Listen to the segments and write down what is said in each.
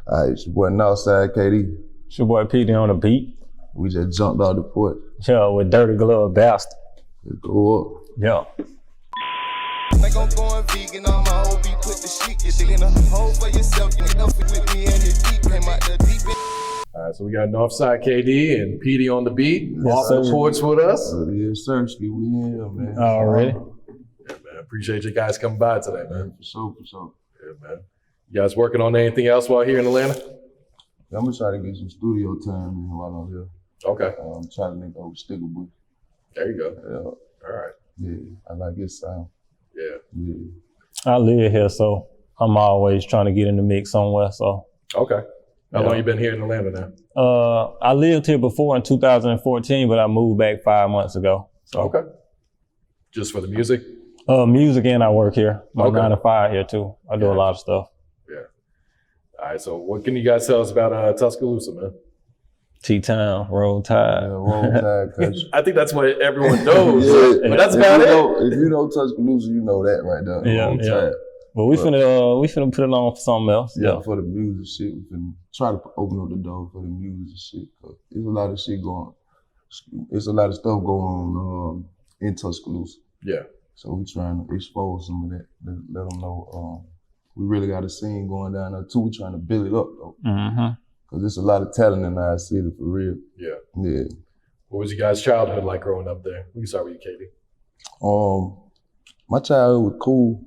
All right, it's your boy Nawfside KD. It's your boy PeeteyOnDaBeat. We just jumped out the porch. Yeah, with Dirty Glove Bastard. Let's go up. Yeah. Think I'm going vegan on my whole beat, put the shit, you're digging a hole for yourself, you know, with me and your deep, came out the deep end. All right, so we got Nawfside KD and PeeteyOnDaBeat off the porch with us. Yes, sir. We in here, man. Already. Yeah, man. Appreciate you guys coming by today, man. For sure. Yeah, man. You guys working on anything else while here in Atlanta? I'm gonna try to get some studio time in while I'm here. Okay. I'm trying to link over Stickerbush. There you go. Yeah. All right. Yeah, I like his sound. Yeah. I live here, so I'm always trying to get in the mix somewhere, so. Okay. How long you been here in Atlanta now? I lived here before in 2014, but I moved back 5 months ago. So. Okay. Just for the music? Music, and I work here. My Okay. 9 to 5 here too. I do a lot of stuff. Yeah. All right, so what can you guys tell us about Tuscaloosa, man? T-Town, Roll Tide. Yeah, Roll Tide country. I think that's what everyone knows, Yeah. but that's about it. If you know Tuscaloosa, you know that right there. Yeah, Roll yeah. Tide. But we finna put it on for something else. Yeah, for the music shit, we can try to open up the door for the music shit. Cause there's a lot of shit going. It's a lot of stuff going on in Tuscaloosa. Yeah. So we trying to expose some of that. Let them know we really got a scene going down there too. We trying to build it up though. Mm-hmm. Cause there's a lot of talent in our city for real. Yeah. Yeah. What was your guys' childhood like growing up there? We can start with you, Katie. My childhood was cool.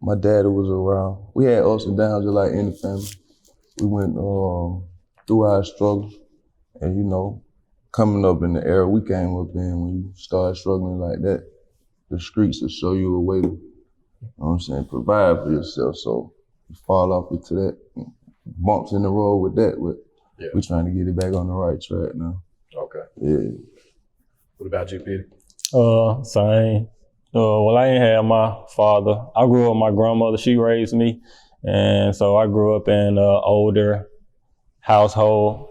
My daddy was around. We had ups and downs just like any family. We went through our struggles, and you know, coming up in the era we came up in, when you start struggling like that, the streets will show you a way to, you know what I'm saying, provide for yourself. So you fall off into that, bumps in the road with that, but we trying to get it back on the right track now. Okay. Yeah. What about you, Peetey? Same. Well, I ain't had my father. I grew up with my grandmother. She raised me. And so I grew up in an older household.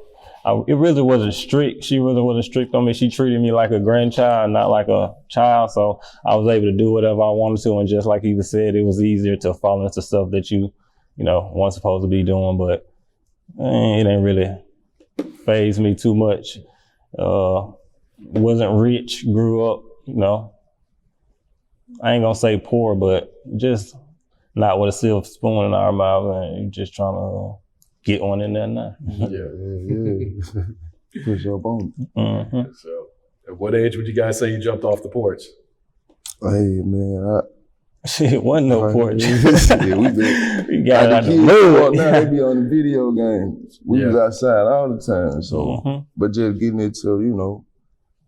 It really wasn't strict. She really wasn't strict on me. She treated me like a grandchild, not like a child. So I was able to do whatever I wanted to. And just like he said, it was easier to fall into stuff that you know, weren't supposed to be doing. But it ain't really faze me too much. Wasn't rich, grew up, you know, I ain't gonna say poor, but just not with a silver spoon in our mouth, and you just trying to get one in there now. Yeah. Push up on it. Mm-hmm. So, at what age would you guys say you jumped off the porch? Hey man, Shit, wasn't no porch. Yeah, we got it out the kids mud. now they be on the video games. We was outside all the time, so but just getting into, you know,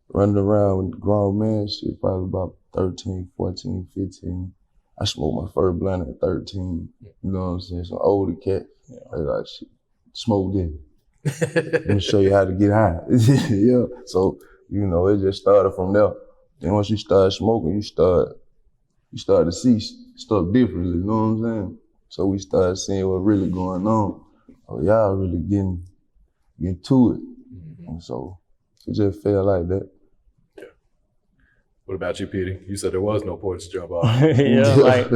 running around with grown men shit, probably about 13, 14, 15. I smoked my first blunt at 13. You know what I'm saying? Some older cat. Like shit, smoke then. Let me show you how to get high. Yeah. So, you know, it just started from there. Then once you start smoking, you start to see stuff differently, you know what I'm saying? So we started seeing what really going on. Oh, y'all really getting to it. And so it just felt like that. What about you, Peetey? You said there was no porch to jump off. Yeah, like,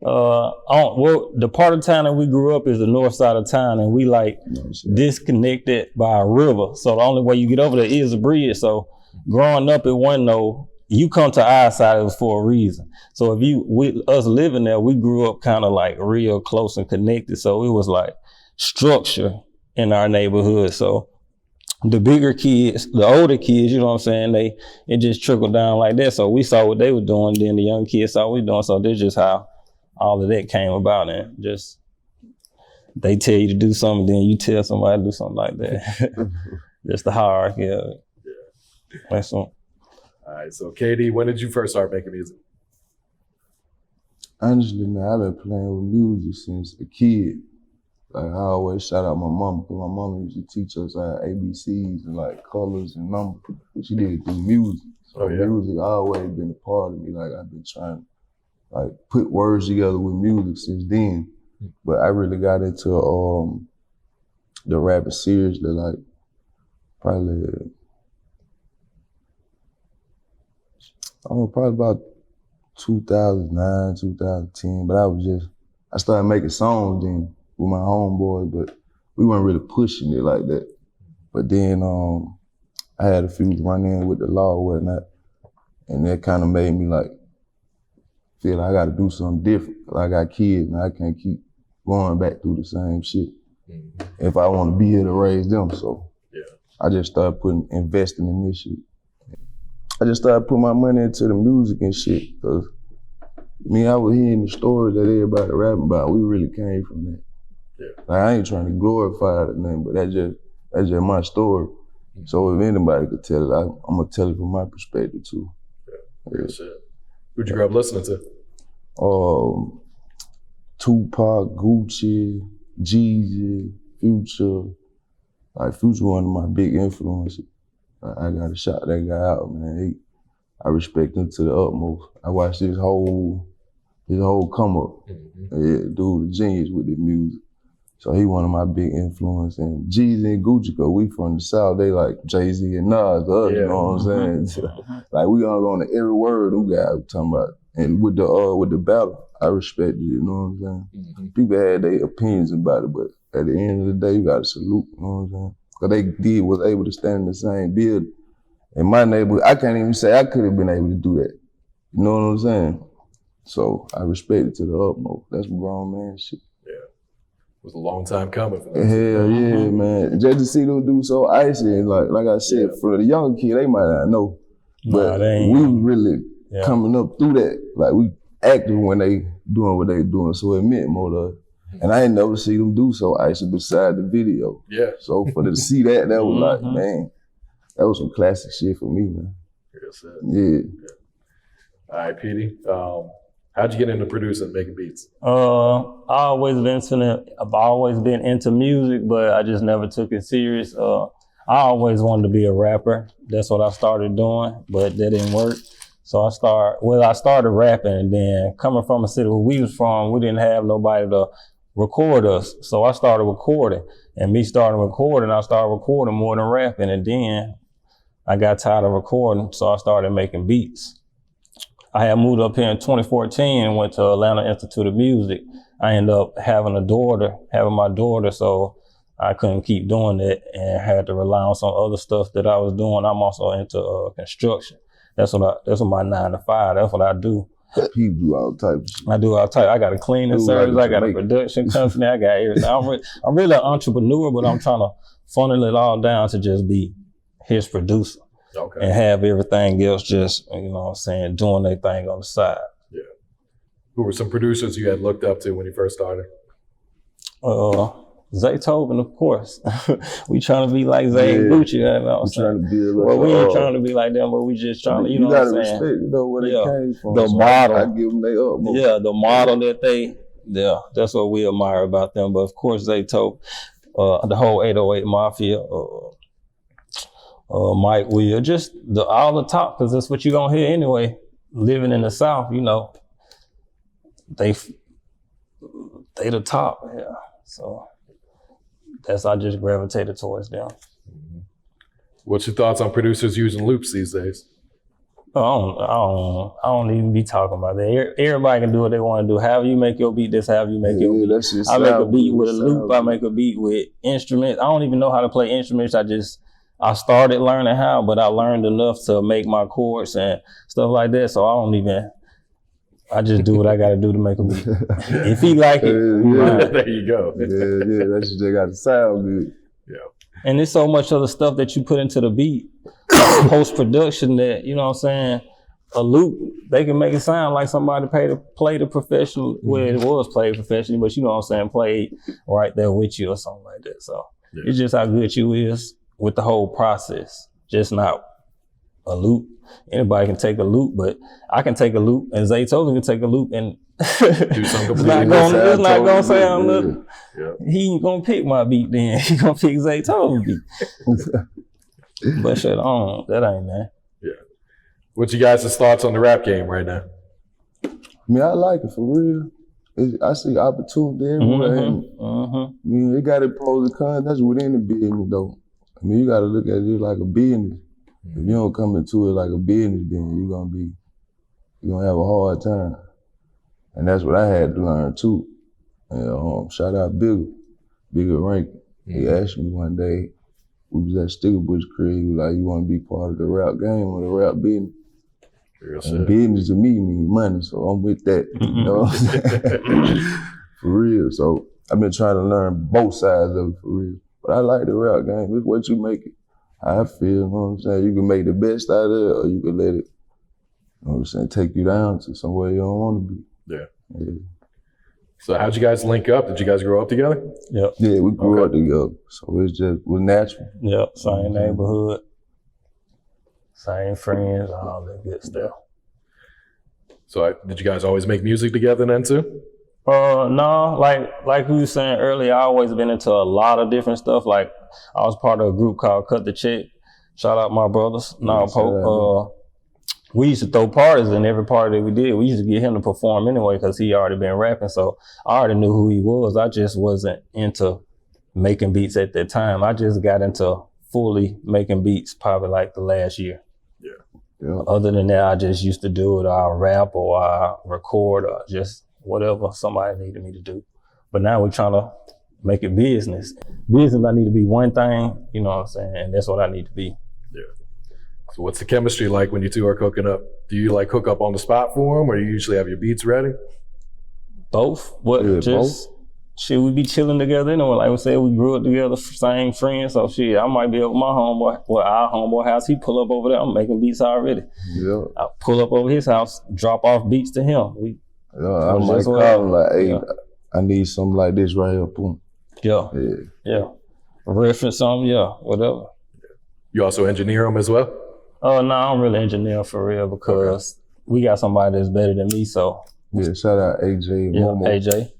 well, the part of town that we grew up is the north side of town, and we like disconnected by a river. So the only way you get over there is a bridge. So growing up, it wasn't no, you come to our side, it was for a reason. So us living there, we grew up kind of like real close and connected. So it was like structure in our neighborhood. So the bigger kids, the older kids, you know what I'm saying, it just trickled down like that. So we saw what they were doing, then the young kids saw what we were doing. So that's just how all of that came about. And just, they tell you to do something, then you tell somebody to do something like that. Just the hierarchy of it. Yeah. That's all. All right, so KD, when did you first start making music? Honestly, man, I've been playing with music since a kid. Like, I always shout out my mama, because my mama used to teach us our ABCs and like colors and numbers. She did it through music. So music always been a part of me. Like, I've been trying to like put words together with music since then. But I really got into the rapping seriously, like probably about 2009, 2010. But I started making songs then with my homeboys, but we weren't really pushing it like that. But then I had a few run in with the law or whatnot, and that kind of made me like feel like I got to do something different. I got kids and I can't keep going back through the same shit if I want to be here to raise them. So I just started investing in this shit. I just started putting my money into the music and shit, because I was hearing the stories that everybody rapping about. We really came from that. Like, I ain't trying to glorify it or nothing, but that's just my story. So if anybody could tell it, I'm gonna tell it from my perspective too. Real shit. Who'd you grow up listening to? Tupac, Gucci, Jeezy, Future. Like, Future one of my big influences. I gotta shout that guy out, man. I respect him to the utmost. I watched his whole come up. Yeah, dude, a genius with the music. So he one of my big influences. And Jeezy and Gucci, cause we from the South, they like Jay-Z and Nas, you know what I'm saying? Like, we gonna go on to every word them guys talking about. And with the battle, I respect it, you know what I'm saying? People had their opinions about it, but at the end of the day, you gotta salute, you know what I'm saying? Cause they was able to stand in the same building. In my neighborhood, I can't even say I could have been able to do that. You know what I'm saying? So I respect it to the utmost. That's grown man shit. Yeah. It was a long time coming for that. Hell yeah, man. Just to see them do so icy, and like I said, for the younger kid, they might not know. But we really coming up through that. Like, we active when they doing what they doing, so it meant more to us. And I ain't never see them do so icy beside the video. Yeah. So for them to see that was like, man, that was some classic shit for me, man. Yeah. All right, Peetey. How'd you get into producing and making beats? I've always been into music, but I just never took it serious. I always wanted to be a rapper. That's what I started doing, but that didn't work. So I started rapping, and then coming from a city where we was from, we didn't have nobody to record us. So I started recording, and me starting recording, I started recording more than rapping, and then I got tired of recording, so I started making beats. I had moved up here in 2014 and went to Atlanta Institute of Music. I ended up having my daughter, so I couldn't keep doing that and had to rely on some other stuff that I was doing. I'm also into construction. That's what my 9 to 5. That's what I do. People do all types of shit. I do all types. I got a cleaning service. I got a production company. I got everything. I'm really an entrepreneur, but I'm trying to funnel it all down to just be his producer. Okay. And have everything else just, you know what I'm saying, doing their thing on the side. Yeah. Who were some producers you had looked up to when you first started? Zaytoven, of course. We trying to be like Zay and Gucci, you know what I'm saying? We ain't trying to be like them, but we just trying to, you know what I'm saying? You gotta respect, you know, where they came from. The model. I give them their utmost. Yeah, the model that that's what we admire about them. But of course, Zaytoven, the whole 808 Mafia, Mike Will, just all the top, because that's what you're gonna hear anyway. Living in the South, you know, they the top, yeah. So I just gravitated towards them. What's your thoughts on producers using loops these days? I don't even be talking about that. Everybody can do what they want to do. However you make your beat, that's how you make your beat. I make a beat with a loop. I make a beat with instruments. I don't even know how to play instruments. I started learning how, but I learned enough to make my chords and stuff like that. So I just do what I got to do to make a beat. If he like it, there you go. Yeah, that's just got to sound good. Yeah. And there's so much other stuff that you put into the beat, post-production, that, you know what I'm saying, a loop, they can make it sound like somebody played a professional, well, it was played professionally, but you know what I'm saying, played right there with you or something like that. So it's just how good you is with the whole process, just not a loop. Anybody can take a loop, but I can take a loop, and Zaytoven can take a loop and do something completely it's not gonna sound nothing. Yeah. He ain't gonna pick my beat then. He gonna pick Zaytoven's beat. But shit, that ain't that. Yeah. What's you guys' thoughts on the rap game right now? I mean, I like it for real. I see opportunity everywhere. I mean, it got its pros and cons. That's within the business, though. I mean, you got to look at it like a business. If you don't come into it like a business, then you're gonna have a hard time. And that's what I had to learn too. And shout out Bigger Rank. He asked me one day, we was at Stickerbush crib, he was like, you want to be part of the rap game or the rap business? And business to me means money, so I'm with that. You know what I'm saying? For real. So I've been trying to learn both sides of it for real. But I like the rap game. It's what you make it. How I feel, you know what I'm saying? You can make the best out of it, or you can let it, you know what I'm saying, take you down to somewhere you don't want to be. Yeah. So how'd you guys link up? Did you guys grow up together? Yep. Yeah, we grew up together. So we're natural. Yep, same neighborhood, same friends, all that good stuff. So did you guys always make music together then too? No, like we were saying earlier, I always been into a lot of different stuff. Like I was part of a group called Cut the Check. Shout out my brothers. We used to throw parties, and every party that we did, we used to get him to perform anyway because he already been rapping. So I already knew who he was. I just wasn't into making beats at that time. I just got into fully making beats probably like the last year. Yeah. Other than that, I just used to do it. I'll rap or I'll record or just whatever somebody needed me to do. But now we're trying to make it business. Business, I need to be one thing, you know what I'm saying? And that's what I need to be. Yeah. So what's the chemistry like when you two are cooking up? Do you like hook up on the spot for them, or do you usually have your beats ready? Both. Both. Shit, we be chilling together anyway. Like we said, we grew up together, same friends. So shit, I might be over my homeboy, our homeboy house. He pull up over there. I'm making beats already. Yeah. I pull up over his house, drop off beats to him. I might call him like, hey, I need something like this right here. Boom. Yeah. Reference something, whatever. You also engineer them as well? No, I don't really engineer for real because we got somebody that's better than me, so. Yeah, shout out AJ. Momo. AJ.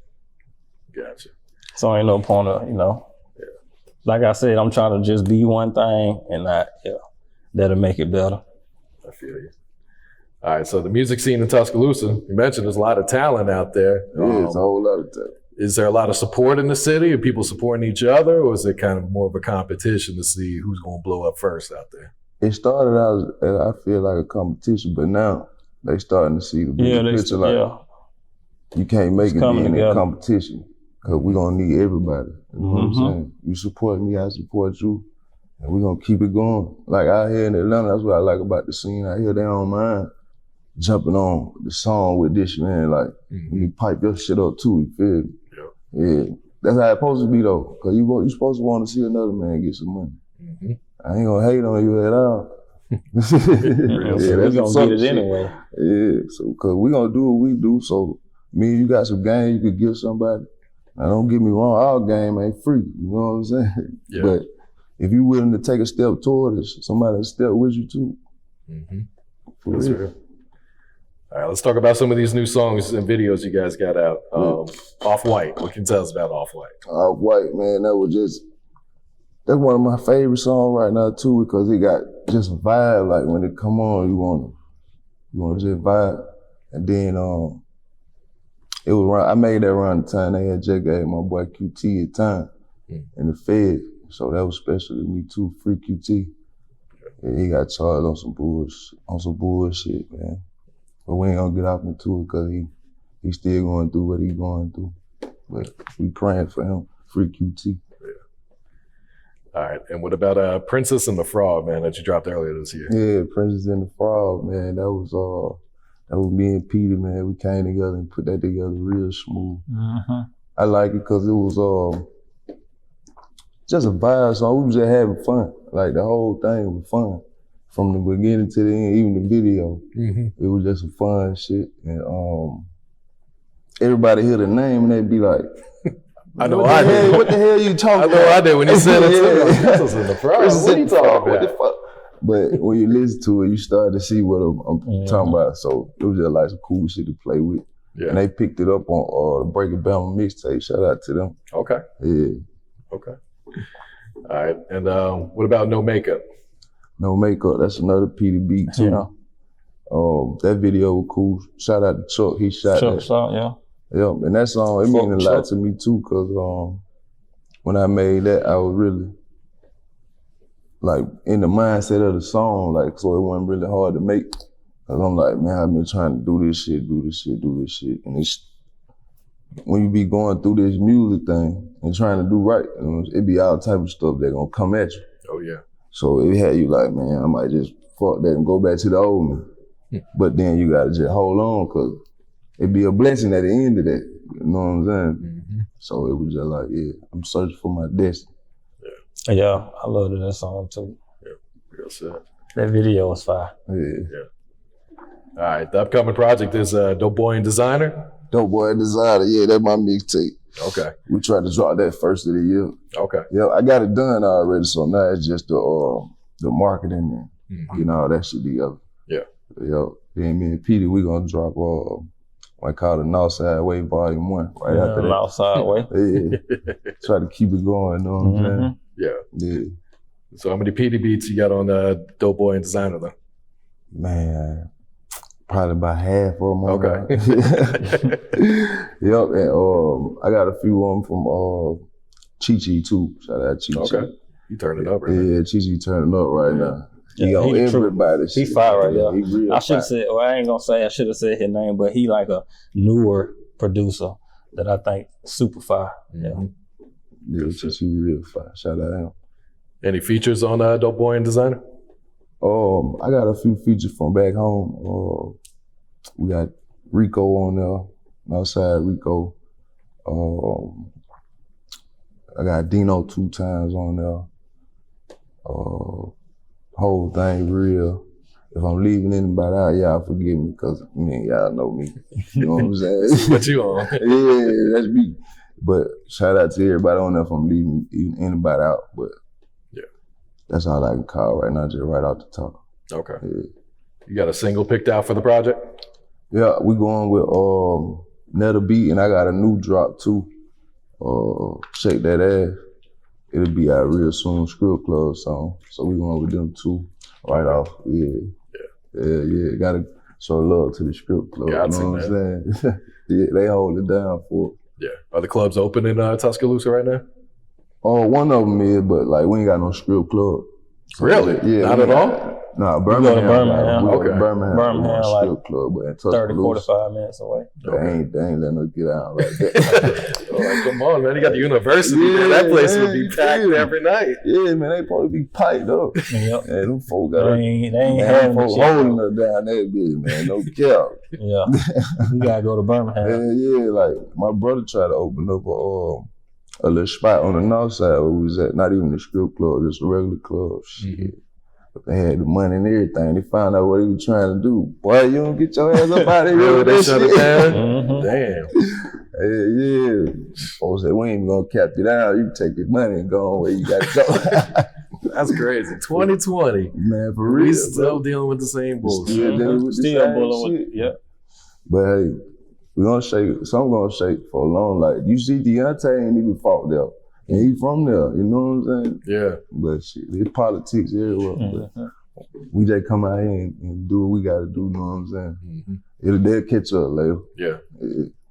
Gotcha. So ain't no point of, like I said, I'm trying to just be one thing and that'll make it better. I feel you. All right, so the music scene in Tuscaloosa, you mentioned there's a lot of talent out there. Yeah, it's a whole lot of talent. Is there a lot of support in the city? Are people supporting each other, or is it kind of more of a competition to see who's going to blow up first out there? It started out, I feel like a competition, but now they starting to see the bigger picture. You can't make it being in competition because we're going to need everybody. You know what I'm saying? You support me, I support you, and we're going to keep it going. Like out here in Atlanta, that's what I like about the scene. Out here, they don't mind jumping on the song with this man. Like, you pipe your shit up too, you feel me? Yeah, that's how it's supposed to be though, because you supposed to want to see another man get some money. I ain't gonna hate on you at all. That's gonna get it anyway. Yeah, so because we gonna do what we do, so me and you got some game you could give somebody. Now don't get me wrong, our game ain't free, you know what I'm saying? Yeah. But if you willing to take a step toward it, somebody will step with you too. That's real. All right, let's talk about some of these new songs and videos you guys got out. Off-White, what can you tell us about Off-White? Off-White, man, that's one of my favorite songs right now too, because it got just a vibe. Like when it come on, you wanna just vibe. And then it was I made that around the time they had just gave my boy QT a time in the Fed. So that was special to me too, free QT. And he got charged on some bullshit, man. But we ain't gonna get off into it because he still going through what he going through. But we praying for him, free QT. All right, and what about Princess and the Frog, man, that you dropped earlier this year? Yeah, Princess and the Frog, man, that was me and Peetey, man. We came together and put that together real smooth. I like it because it was just a vibe song. We was just having fun. Like the whole thing was fun. From the beginning to the end, even the video, it was just some fun shit. And everybody hear the name and they be like, I know I did. What the hell you talking about? I know I did when you said it. Princess and the Frog. What are you talking about? But when you listen to it, you start to see what I'm talking about. So it was just like some cool shit to play with. Yeah. And they picked it up on the Break It Down mixtape. Shout out to them. Okay. Yeah. Okay. All right. And what about No Makeup? No Makeup, that's another Peetey beat too. That video was cool. Shout out to Chuck, he shot that. Yeah, and that song, it mean a lot to me too, cause when I made that, I was really like in the mindset of the song, like so it wasn't really hard to make. Cause I'm like, man, I've been trying to do this shit, and when you be going through this music thing and trying to do right, you know, it be all type of stuff that gonna come at you. Oh yeah. So it had you like, man, I might just fuck that and go back to the old me. But then you gotta just hold on, cause it be a blessing at the end of that. You know what I'm saying? So it was just like, yeah, I'm searching for my destiny. Yeah, I love that song too. Yeah, real shit. That video was fire. Yeah. All right, the upcoming project is Dopeboy In Designer. Dopeboy In Designer, yeah, that's my mixtape. Okay. We tried to drop that first of the year. Okay. Yeah, I got it done already, so now it's just the marketing and getting all that shit together. Yeah. Yo, then me and Peetey, we gonna drop what I call the Nawfside Way Volume 1 right after that. Nawfside Way. Yeah. Try to keep it going, you know what I'm saying? Yeah. So how many Peetey beats you got on Dopeboy In Designer though? Man, probably about half of them. Okay. Yep, and I got a few of them from Chi too. Shout out Chi. Okay. You turning it up right now. Yeah, Chi turning up right now. He on everybody's shit. He fire right there. He real I should have said, well, I ain't gonna say I should have said his name, but he like a newer producer that I think super fire. Yeah, Chi real fire. Shout out him. Any features on Dopeboy In Designer? I got a few features from back home. We got Rico on there, Outside Rico. I got Dino 2 times on there. Whole thing real. If I'm leaving anybody out, y'all forgive me, cause I mean, y'all know me. You know what I'm saying? What you on? Yeah, that's me. But shout out to everybody on there if I'm leaving anybody out. But yeah, that's all I can call right now, just right off the top. Okay. Yeah. You got a single picked out for the project? Yeah, we going with Nether Beat, and I got a new drop too. Shake That Ass. It'll be out real soon, Script Club song. So we going with them two right off. Yeah. Gotta show love to the Script Club. Got you know what I'm saying? Yeah, they hold it down for it. Yeah. Are the clubs open in Tuscaloosa right now? One of them is, but like we ain't got no Script Club. So, really? Yeah. Not at all? Nah, Birmingham. You go to Birmingham. We go to Birmingham like Strip Club, but in 30, 45 minutes away. They ain't letting us get out like that. Like, come on, man. You got the university. Man. That place would be packed every night. Yeah, man. They supposed to be piped up. Yep. Yeah, them folk got they ain't having folks holding us down that bitch, man. No cap. Yeah. You gotta go to Birmingham. Yeah, like my brother tried to open up a little spot on the north side where we was at. Not even a strip club, just a regular club. Shit. But they had the money and everything. They found out what he was trying to do. Boy, you don't get your ass up out of here with they that shut shit. it down? Damn. Yeah. Folks said, we ain't gonna cap you down. You can take your money and go on where you gotta go. That's crazy. 2020. Man, for real. We still dealing with the same bullshit. Still dealing with the same bullying shit. with, yeah. But hey, we gonna shake, some gonna shake for a long life. You see Deontay ain't even fought there. And he from there, you know what I'm saying? Yeah. But shit, it's politics everywhere. But we just come out here and do what we gotta do, you know what I'm saying? They'll catch up later. Yeah,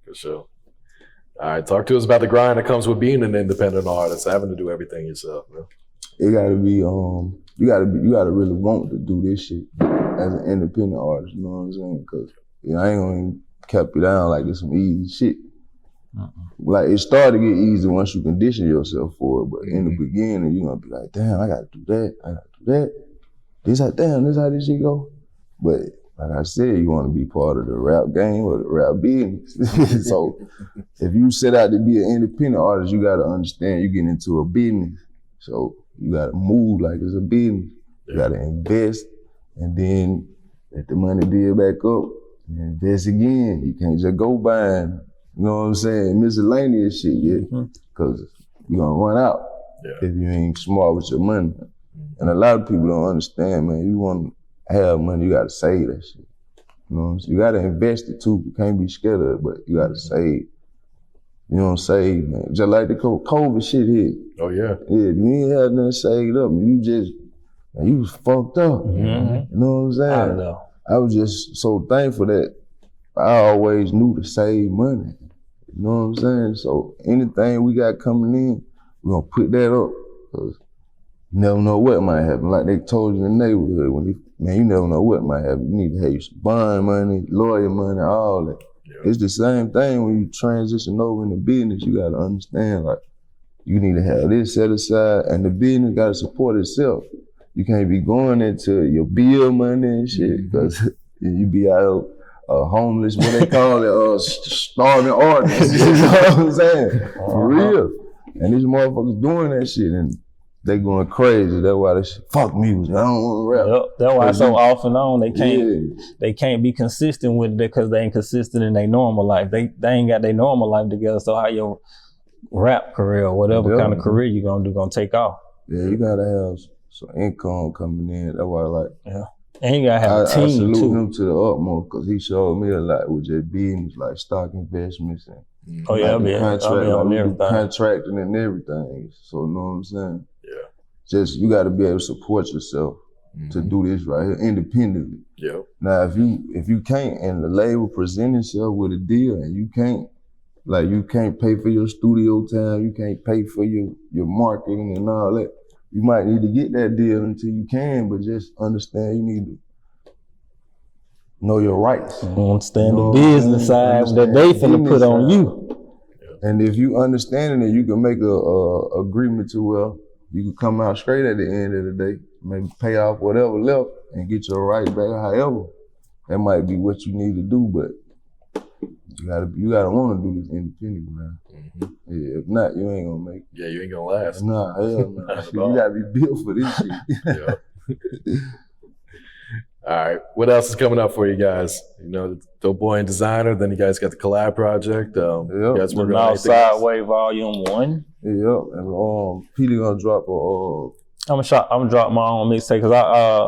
for sure. All right, talk to us about the grind that comes with being an independent artist, having to do everything yourself, man. It gotta be, you gotta really want to do this shit as an independent artist, you know what I'm saying? Cause I ain't gonna cap you down like it's some easy shit. Like it started to get easy once you condition yourself for it, but in the beginning you're gonna be like, damn, I gotta do that, I gotta do that. This how this shit go. But like I said, you wanna be part of the rap game or the rap business. So if you set out to be an independent artist, you gotta understand you're getting into a business. So you gotta move like it's a business. You gotta invest, and then let the money build back up, and invest again. You can't just go buying, you know what I'm saying, miscellaneous shit, because you're gonna run out if you ain't smart with your money. And a lot of people don't understand, man. You want to have money, you gotta save that shit. You know what I'm saying? You gotta invest it too. You can't be scared of it, but you gotta save. You know what I'm saying, man? Just like the COVID shit hit. Oh yeah. Yeah, if you ain't had nothing saved up, you was fucked up. You know what I'm saying? I know. I was just so thankful that I always knew to save money. You know what I'm saying? So anything we got coming in, we're gonna put that up. Cause you never know what might happen. Like they told you in the neighborhood, you never know what might happen. You need to have some bond money, lawyer money, all that. It's the same thing when you transition over into business. You gotta understand, like, you need to have this set aside, and the business gotta support itself. You can't be going into your bill money and shit, because you be out homeless, what they call it, starving artists. You know what I'm saying? For real. And these motherfuckers doing that shit, and they going crazy. That's why they fuck music. I don't want to rap. Yep. That's why so off and on they can't be consistent with it because they ain't consistent in their normal life. They ain't got their normal life together. So how your rap career or whatever kind of career you gonna take off? Yeah, you gotta have some income coming in. That's why, like, and you gotta have a team I salute too. him to the utmost because he showed me a lot with just business, like stock investments and contracting and everything. So you know what I'm saying? Yeah. Just you got to be able to support yourself to do this right here independently. Yeah. Now, if you can't, and the label present itself with a deal, and you can't pay for your studio time, you can't pay for your marketing and all that. You might need to get that deal until you can, but just understand you need to know your rights. Understand the business side that they finna put on you. And if you understand it, you can make a agreement to where you can come out straight at the end of the day, maybe pay off whatever left and get your rights back. However, that might be what you need to do, but you gotta want to do this independent, man. Yeah, if not, you ain't gonna make it. Yeah, you ain't gonna last. Nah, hell no. You gotta be built for this shit. All right, what else is coming up for you guys? You know, Dopeboy In Designer. Then you guys got the collab project. You guys working on Nawfside KD Volume 1. Yep, and Peetey gonna drop I'm gonna drop my own mixtape because I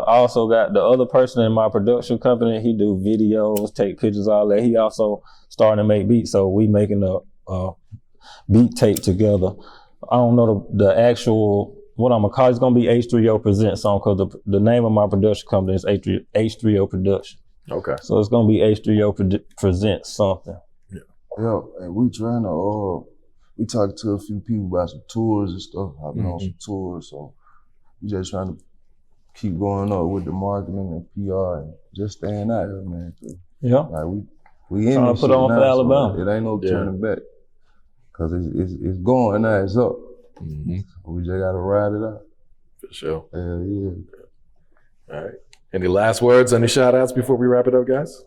also got the other person in my production company. He do videos, take pictures, all that. He also starting to make beats, so we making a beat tape together. I don't know the actual what I'm gonna call it. It's gonna be H3O Presents song because the name of my production company is H3O Production. Okay. So it's gonna be H3O Presents something. Yeah, and we trying to we talked to a few people about some tours and stuff. I've been on some tours, so we just trying to keep going up with the marketing and PR and just staying out here, man. Yeah. Like we in trying this to put on now, for Alabama. So it ain't no turning back. Cause it's going now, it's up. We just gotta ride it out. For sure. Hell yeah. All right. Any last words, any shout outs before we wrap it up, guys?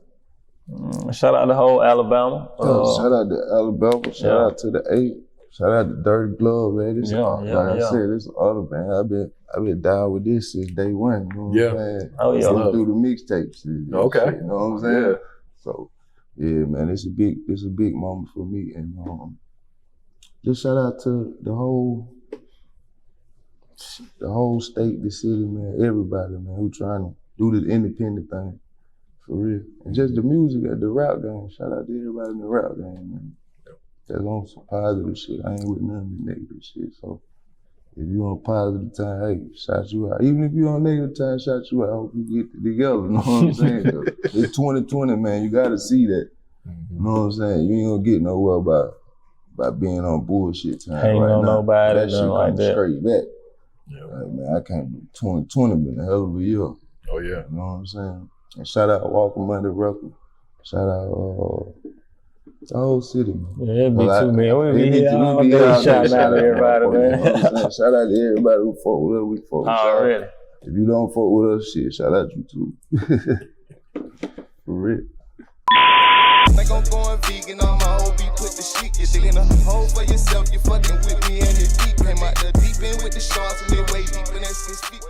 Shout out to the whole Alabama. Shout out to Alabama. Shout out to the 8. Shout out to Dirty Glove, man. This I said, this other man. I've been down with this since day one. You know what I'm saying? Oh yeah. Through the mixtapes. Okay. Shit, you know what I'm saying? Yeah. So yeah, man, it's a big moment for me. And just shout out to the whole state, the city, man, everybody, man, who trying to do this independent thing. For real. And just the music at the rap game. Shout out to everybody in the rap game, man. That's on some positive shit. I ain't with none of the negative shit. So if you on positive time, hey, shout you out. Even if you on negative time, shout you out. I hope you get it together. You know what I'm saying? It's 2020, man. You gotta see that. You know what I'm saying? You ain't gonna get nowhere by being on bullshit time. Ain't right no now. nobody that shit like that. Straight back. Yeah. Like, man, I can't do 2020 been a hell of a year. Oh yeah. You know what I'm saying? And shout out Walker Monday Record. Shout out the whole city. Yeah, it'd be too many. We'll be here all day shouting out to everybody, man. You know what I'm saying? Shout out to everybody who fuck with us. We fuck with y'all. Already. If you don't fuck with us, shit, shout out you too. For real. Like I'm going vegan on my OB, put the shit. You're digging a hole for yourself. You fucking with me and you're deep. Came out the deep end with the sharks and they way deep in that 6 feet.